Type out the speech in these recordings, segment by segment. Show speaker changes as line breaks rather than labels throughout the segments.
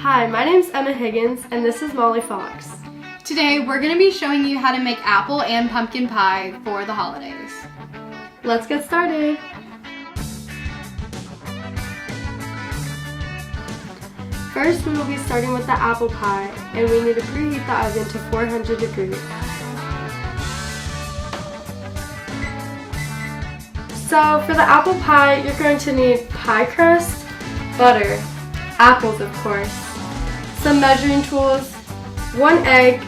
Hi, my name's Ema Higgins, and this is Molly Fox.
Today, we're going to be showing you how to make apple and pumpkin pie for the holidays.
Let's get started. First, we will be starting with the apple pie, and we need to preheat the oven to 400 degrees. So, for the apple pie, you're going to need pie crust, butter, apples of course, some measuring tools, 1 egg,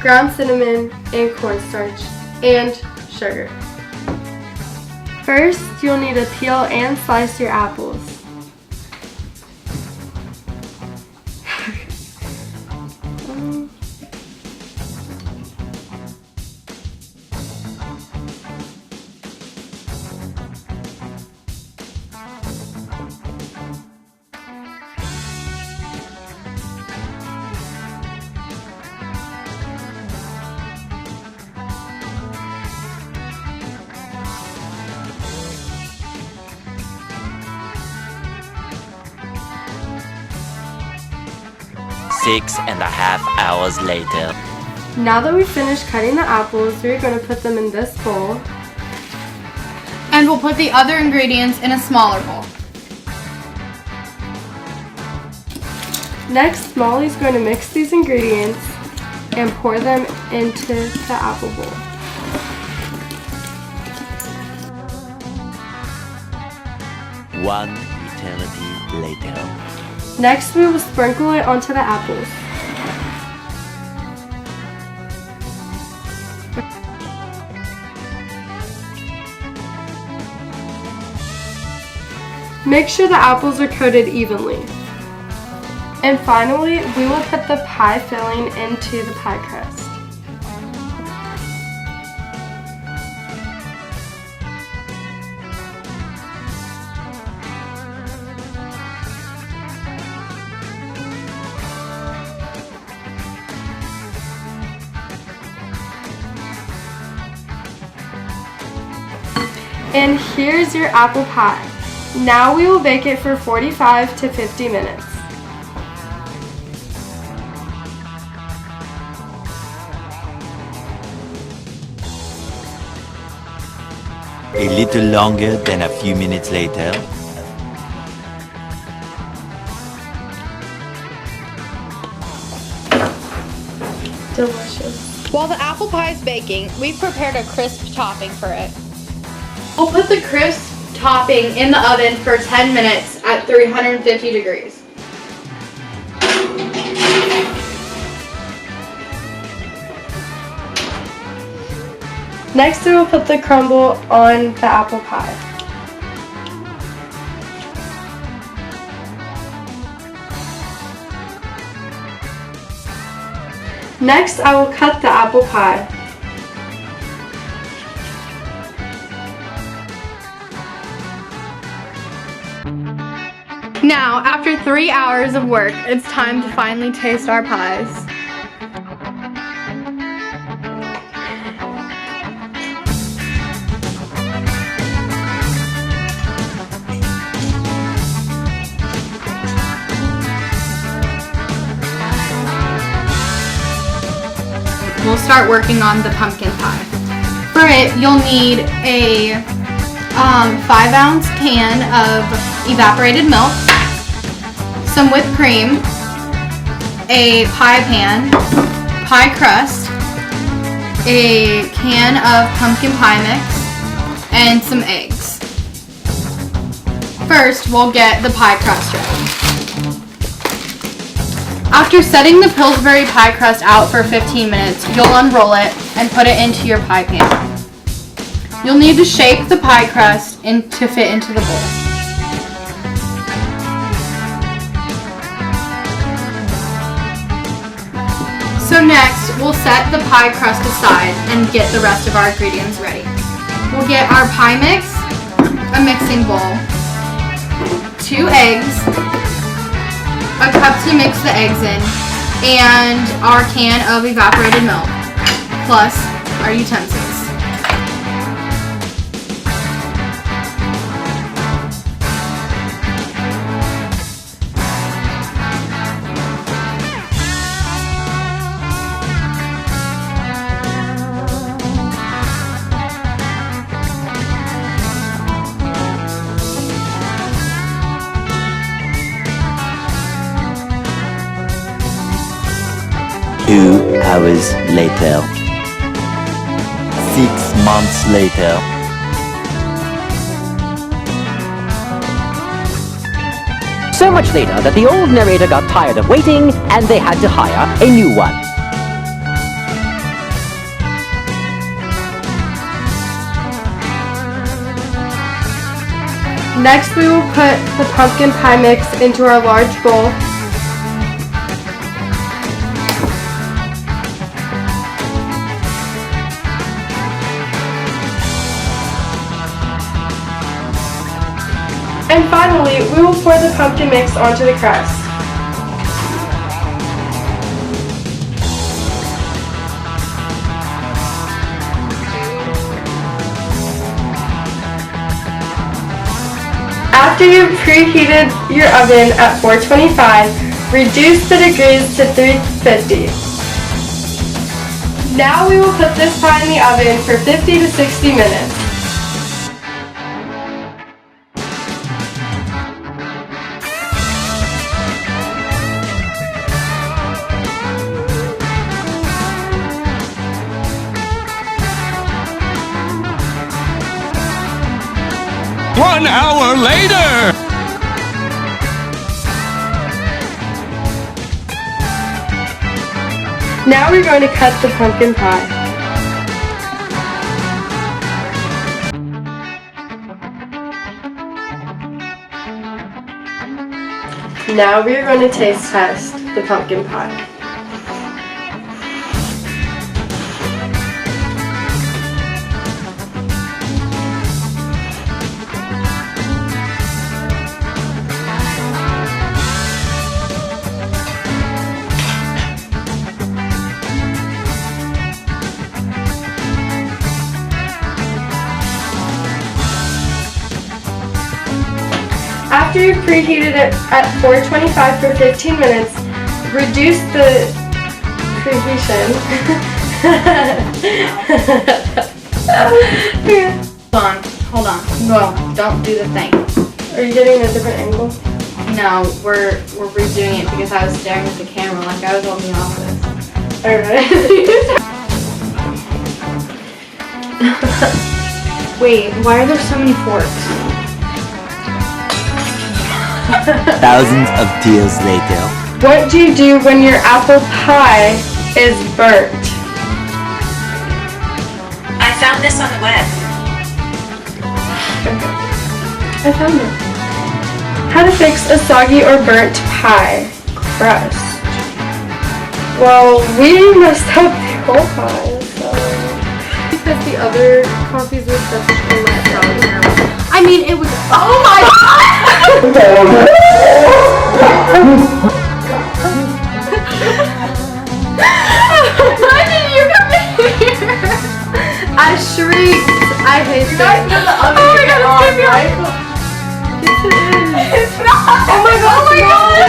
ground cinnamon, and cornstarch, and sugar. First, you'll need to peel and slice your apples.
Six and a half hours later.
Now that we've finished cutting the apples, we're going to put them in this bowl.
And we'll put the other ingredients in a smaller bowl.
Next, Molly's going to mix these ingredients and pour them into the apple bowl.
One eternity later.
Next, we will sprinkle it onto the apples. Make sure the apples are coated evenly. And finally, we will put the pie filling into the pie crust. And here's your apple pie. Now we will bake it for 45 to 50 minutes.
A little longer than a few minutes later.
Delicious.
While the apple pie is baking, we've prepared a crisp topping for it. We'll put the crisp topping in the oven for 10 minutes at 350 degrees.
Next, we will put the crumble on the apple pie. Next, I will cut the apple pie.
Now, after 3 hours of work, it's time to finally taste our pies. We'll start working on the pumpkin pie. For it, you'll need a 5-ounce can of evaporated milk, some whipped cream, a pie pan, pie crust, a can of pumpkin pie mix, and some eggs. First, we'll get the pie crust ready. After setting the Pillsbury pie crust out for 15 minutes, you'll unroll it and put it into your pie pan. You'll need to shape the pie crust to fit into the bowl. So next, we'll set the pie crust aside and get the rest of our ingredients ready. We'll get our pie mix, a mixing bowl, 2 eggs, a cup to mix the eggs in, and our can of evaporated milk, plus our utensils.
2 hours later. 6 months later.
So much later that the old narrator got tired of waiting and they had to hire a new one.
Next, we will put the pumpkin pie mix into our large bowl. And finally, we will pour the pumpkin mix onto the crust. After you've preheated your oven at 425, reduce the degrees to 350. Now we will put this pie in the oven for 50 to 60 minutes.
One hour later!
Now we're going to cut the pumpkin pie. Now we are going to taste test the pumpkin pie. After you've preheated it at 425 for 15 minutes, reduce the preheation.
Hold on. No, don't do the thing.
Are you getting a different angle?
No, we're redoing it because I was staring at the camera like I was on the office.
Alright.
Wait, why are there so many forks?
Thousands of tears later.
What do you do when your apple pie is burnt?
I found this on the web.
I found it. How to fix a soggy or burnt pie crust. Well, we messed up the whole pie, so. Because the other coffees were such a letdown.
I mean, it was. Oh my god! Why did you come in here?
I shrieked. I hate that.
Oh my god, it's
right? Yes, it is.
It's not.
Oh my god.
Oh my god.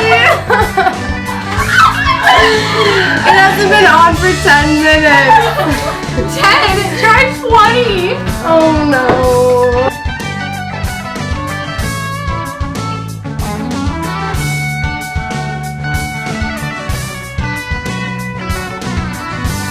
It hasn't been on for 10 minutes.
10. Try 20.
Oh no.